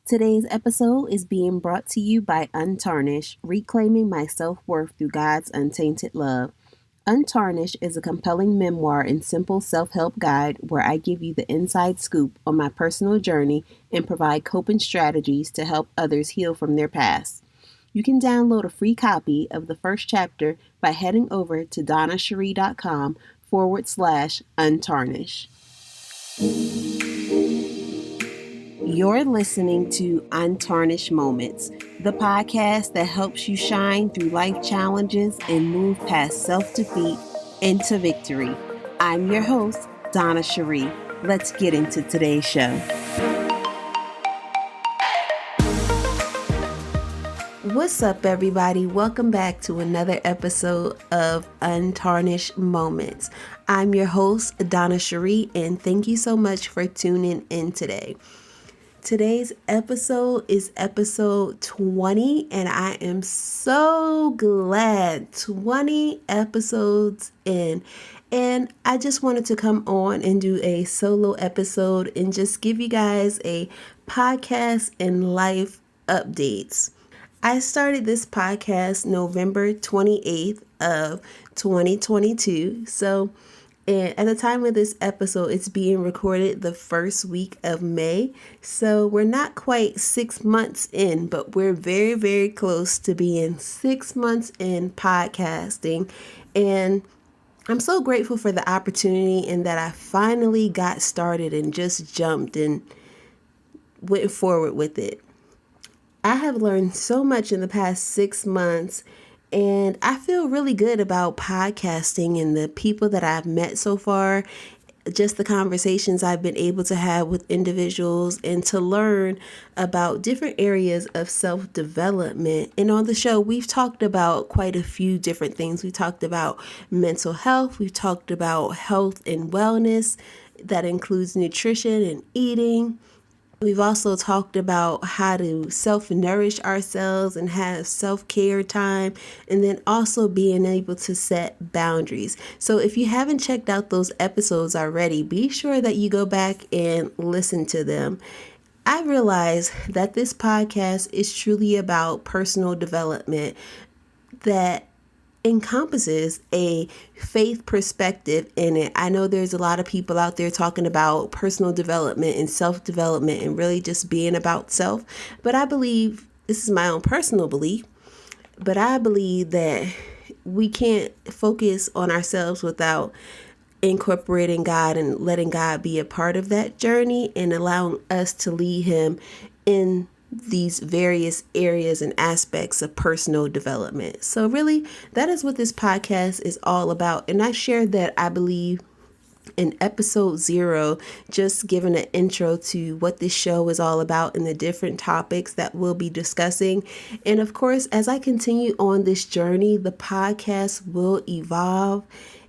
Today's episode is being brought to you by Untarnished, Reclaiming My Self-Worth Through God's Untainted Love. Untarnished is a compelling memoir and simple self-help guide where I give you the inside scoop on my personal journey and provide coping strategies to help others heal from their past. You can download a free copy of the first chapter by heading over to donnasherrie.com/untarnished. You're listening to Untarnished Moments, the podcast that helps you shine through life challenges and move past self-defeat into victory. I'm your host, Donna Sherrie. Let's get into today's show. What's up, everybody? Welcome back to another episode of Untarnished Moments. I'm your host, Donna Sherrie, and thank you so much for tuning in today. Today's episode is episode 20, and I am so glad 20 episodes in. And I just wanted to come on and do a solo episode and just give you guys a podcast and life updates. I started this podcast November 28th of 2022. And at the time of this episode, it's being recorded the first week of May. So we're not quite 6 months in, but we're very, very close to being 6 months in podcasting. And I'm so grateful for the opportunity and that I finally got started and just jumped and went forward with it. I have learned so much in the past 6 months, and I feel really good about podcasting and the people that I've met so far, just the conversations I've been able to have with individuals and to learn about different areas of self-development. And on the show, we've talked about quite a few different things. We talked about mental health. We've talked about health and wellness. That includes nutrition and eating. We've also talked about how to self-nourish ourselves and have self-care time, and then also being able to set boundaries. So if you haven't checked out those episodes already, be sure that you go back and listen to them. I realize that this podcast is truly about personal development that encompasses a faith perspective in it. I know there's a lot of people out there talking about personal development and self-development and really just being about self. But I believe, this is my own personal belief, but I believe that we can't focus on ourselves without incorporating God and letting God be a part of that journey and allowing us to lead Him in these various areas and aspects of personal development. So really, that is what this podcast is all about. And I shared that, I believe, in episode 0, just giving an intro to what this show is all about and the different topics that we'll be discussing. And of course, as I continue on this journey, the podcast will evolve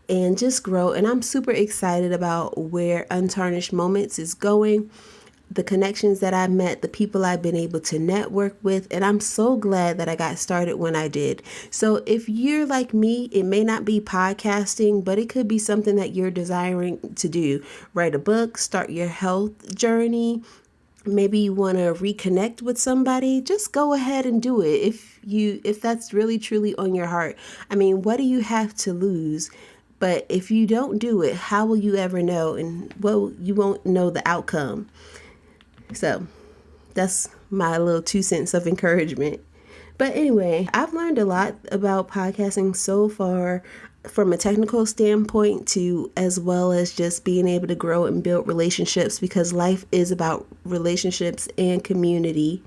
and just grow. And I'm super excited about where Untarnished Moments is going, the connections that I met, the people I've been able to network with, and I'm so glad that I got started when I did. So if you're like me, it may not be podcasting, but it could be something that you're desiring to do. Write a book, start your health journey. Maybe you want to reconnect with somebody, just go ahead and do it if that's really truly on your heart. I mean, what do you have to lose? But if you don't do it, how will you ever know? And well, you won't know the outcome. So that's my little 2 cents of encouragement. But anyway, I've learned a lot about podcasting so far, from a technical standpoint to as well as just being able to grow and build relationships, because life is about relationships and community.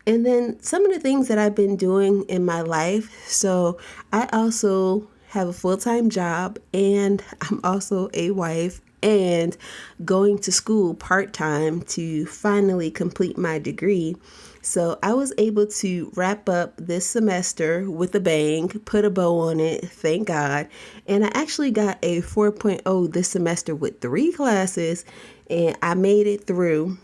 And then some of the things that I've been doing in my life. So I also have a full-time job, and I'm also a wife and going to school part-time to finally complete my degree. So I was able to wrap up this semester with a bang, put a bow on it, thank God. And I actually got a 4.0 this semester with 3 classes, and I made it through.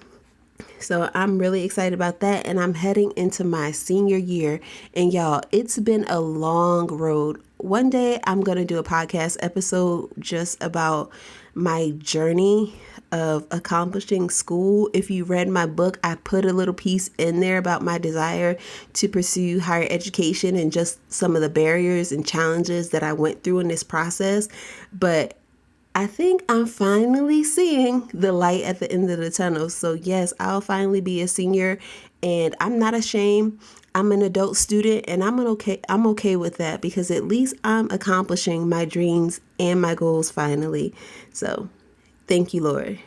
So I'm really excited about that, and I'm heading into my senior year. And y'all, it's been a long road. One day I'm going to do a podcast episode just about my journey of accomplishing school. If you read my book, I put a little piece in there about my desire to pursue higher education and just some of the barriers and challenges that I went through in this process. But I think I'm finally seeing the light at the end of the tunnel. So yes, I'll finally be a senior, and I'm not ashamed. I'm an adult student, and I'm okay with that, because at least I'm accomplishing my dreams and my goals finally. So thank you, Lord.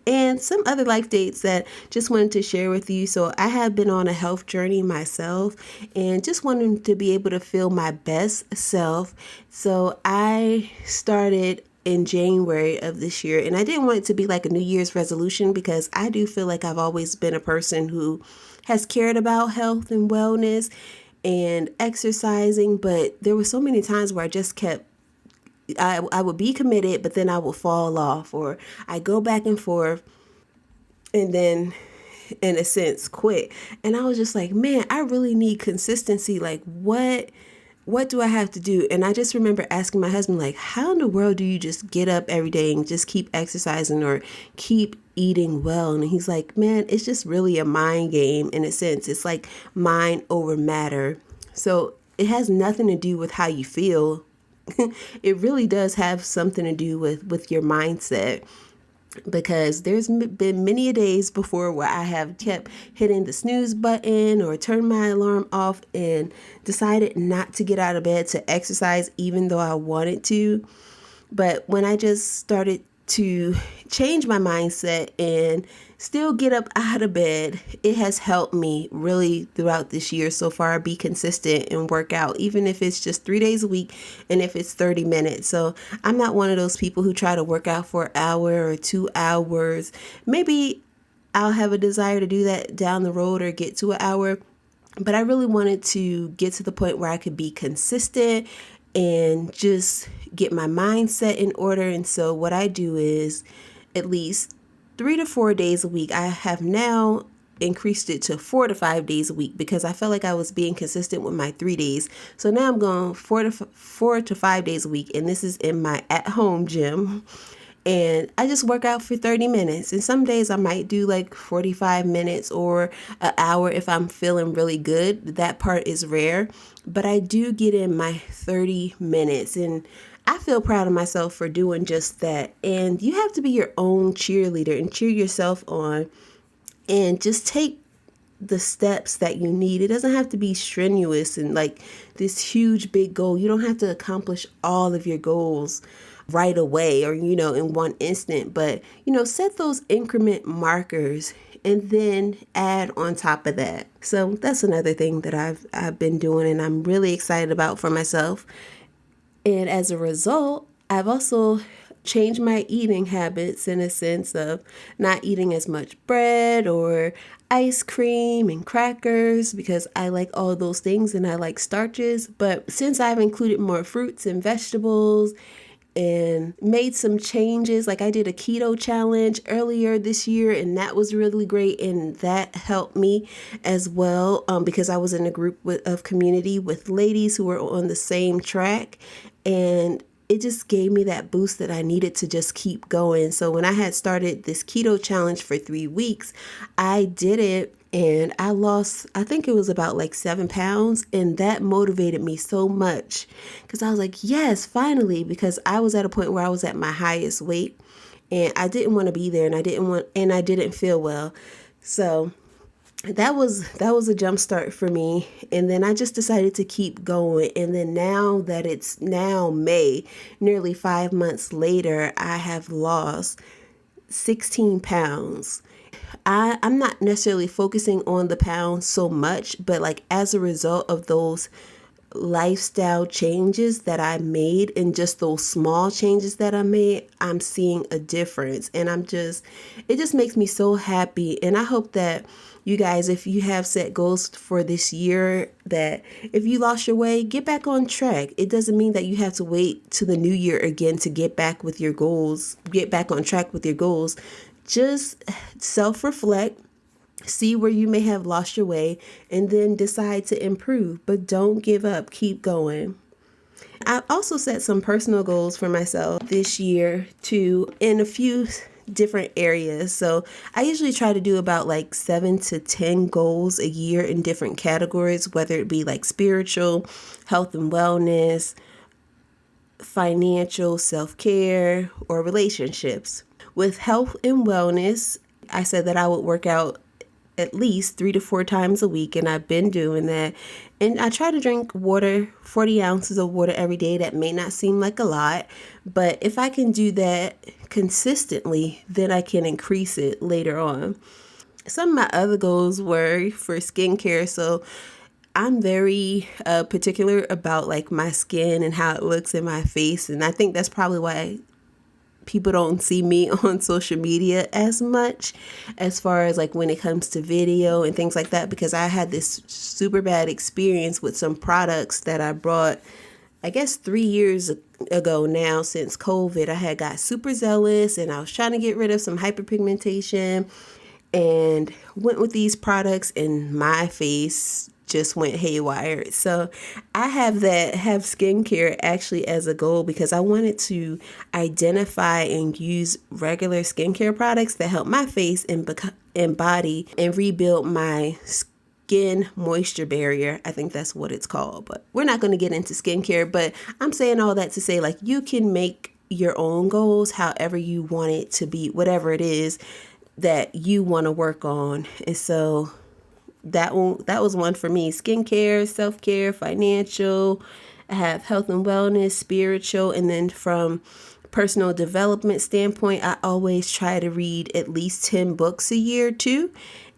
And some other life dates that just wanted to share with you. So I have been on a health journey myself, and just wanted to be able to feel my best self. So I started in January of this year, and I didn't want it to be like a New Year's resolution, because I do feel like I've always been a person who has cared about health and wellness and exercising, but there were so many times where I would be committed, but then I would fall off, or I go back and forth, and then in a sense quit. And I was just like, man, I really need consistency. Like, what do I have to do? And I just remember asking my husband, like, how in the world do you just get up every day and just keep exercising or keep eating well? And he's like, man, it's just really a mind game in a sense. It's like mind over matter. So it has nothing to do with how you feel. It really does have something to do with your mindset, because there's been many days before where I have kept hitting the snooze button or turned my alarm off and decided not to get out of bed to exercise even though I wanted to. But when I just started to change my mindset and still get up out of bed, it has helped me really throughout this year so far be consistent and work out, even if it's just 3 days a week and if it's 30 minutes. So I'm not one of those people who try to work out for an hour or 2 hours. Maybe I'll have a desire to do that down the road or get to an hour. But I really wanted to get to the point where I could be consistent and just get my mindset in order. And so what I do is at least 3 to 4 days a week. I have now increased it to 4 to 5 days a week, because I felt like I was being consistent with my 3 days. So now I'm going 4 to 5 days a week, and this is in my at-home gym. And I just work out for 30 minutes. And some days I might do like 45 minutes or an hour if I'm feeling really good. That part is rare. But I do get in my 30 minutes. And I feel proud of myself for doing just that. And you have to be your own cheerleader and cheer yourself on. And just take the steps that you need. It doesn't have to be strenuous and like this huge big goal. You don't have to accomplish all of your goals right away or, in one instant, but, set those increment markers and then add on top of that. So that's another thing that I've been doing, and I'm really excited about for myself. And as a result, I've also changed my eating habits in a sense of not eating as much bread or ice cream and crackers, because I like all those things and I like starches. But since I've included more fruits and vegetables and made some changes, like I did a keto challenge earlier this year, and that was really great, and that helped me as well, because I was in a group of community with ladies who were on the same track, and it just gave me that boost that I needed to just keep going. So when I had started this keto challenge for 3 weeks, I did it and I lost, I think it was about like 7 pounds. And that motivated me so much, because I was like, yes, finally, because I was at a point where I was at my highest weight and I didn't want to be there, and I didn't feel well. So that was a jump start for me. And then I just decided to keep going. And then now that it's now May, nearly 5 months later, I have lost 16 pounds. I'm not necessarily focusing on the pounds so much, but like as a result of those lifestyle changes that I made and just those small changes that I made, I'm seeing a difference. And it just makes me so happy. And I hope that you guys, if you have set goals for this year, that if you lost your way, get back on track. It doesn't mean that you have to wait to the new year again to get back with your goals, get back on track with your goals. Just self-reflect, see where you may have lost your way, and then decide to improve. But don't give up. Keep going. I've also set some personal goals for myself this year too, and a few different areas. So I usually try to do about like 7 to 10 goals a year in different categories, whether it be like spiritual, health and wellness, financial, self-care, or relationships. With health and wellness, I said that I would work out at least 3 to 4 times a week, and I've been doing that. And I try to drink water, 40 ounces of water every day. That may not seem like a lot, but if I can do that consistently, then I can increase it later on. Some of my other goals were for skincare. So I'm very particular about like my skin and how it looks in my face. And I think that's probably why people don't see me on social media as much as far as like when it comes to video and things like that, because I had this super bad experience with some products that I bought, I guess 3 years ago now, since COVID. I had got super zealous and I was trying to get rid of some hyperpigmentation and went with these products, and my face just went haywire. So I have skincare actually as a goal, because I wanted to identify and use regular skincare products that help my face and body and rebuild my skin moisture barrier. I think that's what it's called, but we're not going to get into skincare. But I'm saying all that to say, like, you can make your own goals however you want it to be, whatever it is that you want to work on. And so that was one for me: skincare, self-care, financial. I have health and wellness, spiritual, and then from personal development standpoint, I always try to read at least 10 books a year too.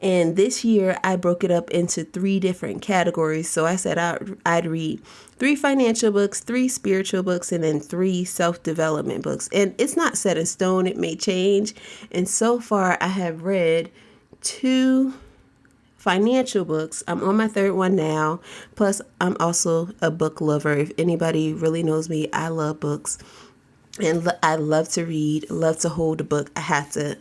And this year I broke it up into 3 different categories. So I said I'd read 3 financial books, 3 spiritual books, and then 3 self-development books. And it's not set in stone, it may change. And so far I have read 2 financial books. I'm on my 3rd one now. Plus, I'm also a book lover. If anybody really knows me, I love books. And I love to read, love to hold a book. I have to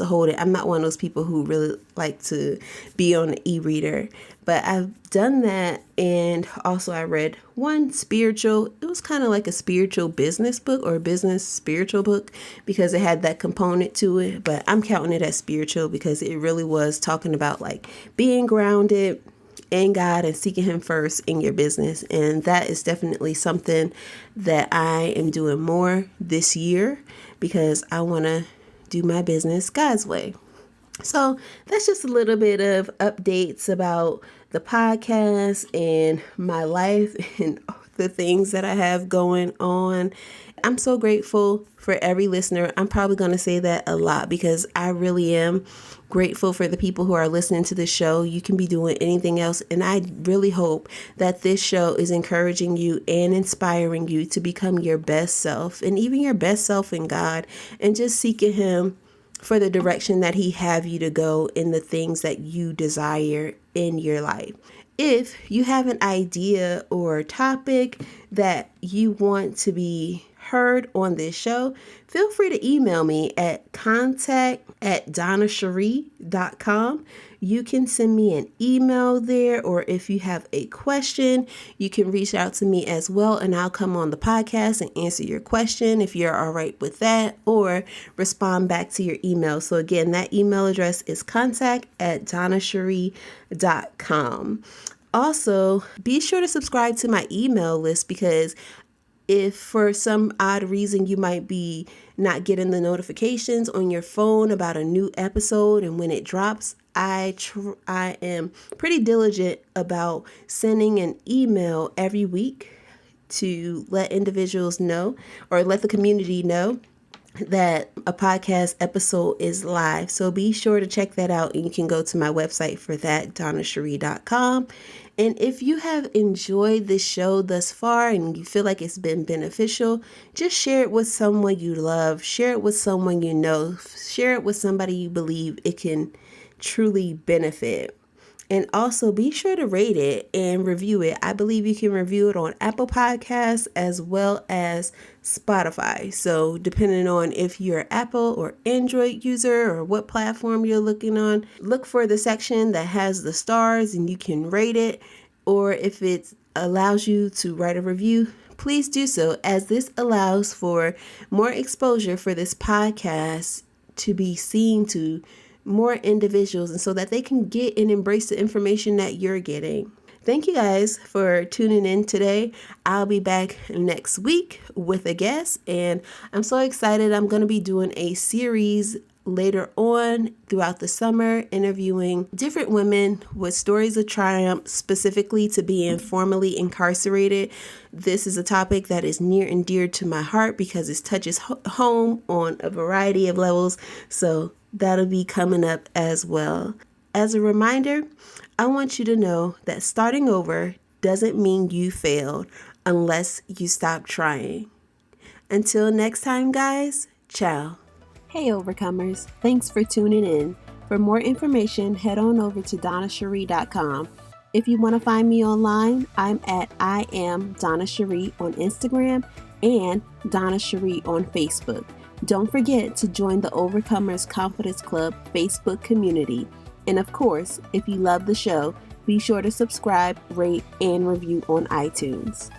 hold it. I'm not one of those people who really like to be on an e-reader, but I've done that. And also I read one spiritual. It was kind of like a spiritual business book, or a business spiritual book, because it had that component to it. But I'm counting it as spiritual because it really was talking about like being grounded in God and seeking Him first in your business. And that is definitely something that I am doing more this year, because I want to do my business God's way. So that's just a little bit of updates about the podcast and my life and the things that I have going on. I'm so grateful for every listener. I'm probably going to say that a lot, because I really am grateful for the people who are listening to this show. You can be doing anything else, and I really hope that this show is encouraging you and inspiring you to become your best self, and even your best self in God, and just seeking Him for the direction that He have you to go in the things that you desire in your life. If you have an idea or topic that you want to be heard on this show, feel free to email me at contact@donnasherrie.com. You can send me an email there, or if you have a question, you can reach out to me as well, and I'll come on the podcast and answer your question if you're all right with that, or respond back to your email. So again, that email address is contact@donnasherrie.com. Also, be sure to subscribe to my email list, because if for some odd reason you might be not getting the notifications on your phone about a new episode and when it drops, I am pretty diligent about sending an email every week to let individuals know, or let the community know, that a podcast episode is live. So be sure to check that out, and you can go to my website for that, donnasherrie.com. And if you have enjoyed this show thus far and you feel like it's been beneficial, just share it with someone you love, share it with someone you know, share it with somebody you believe it can truly benefit. And also be sure to rate it and review it. I believe you can review it on Apple Podcasts as well as Spotify. So depending on if you're an Apple or Android user, or what platform you're looking on, look for the section that has the stars and you can rate it. Or if it allows you to write a review, please do so, as this allows for more exposure for this podcast to be seen to more individuals, and so that they can get and embrace the information that you're getting. Thank you guys for tuning in today. I'll be back next week with a guest, and I'm so excited. I'm going to be doing a series later on throughout the summer, interviewing different women with stories of triumph, specifically to being formerly incarcerated. This is a topic that is near and dear to my heart because it touches home on a variety of levels. So that'll be coming up as well. As a reminder, I want you to know that starting over doesn't mean you failed unless you stop trying. Until next time, guys, ciao. Hey, Overcomers. Thanks for tuning in. For more information, head on over to DonnaSherrie.com. If you want to find me online, I'm at I am Donna Sherrie on Instagram and Donna Sherrie on Facebook. Don't forget to join the Overcomers Confidence Club Facebook community. And of course, if you love the show, be sure to subscribe, rate, and review on iTunes.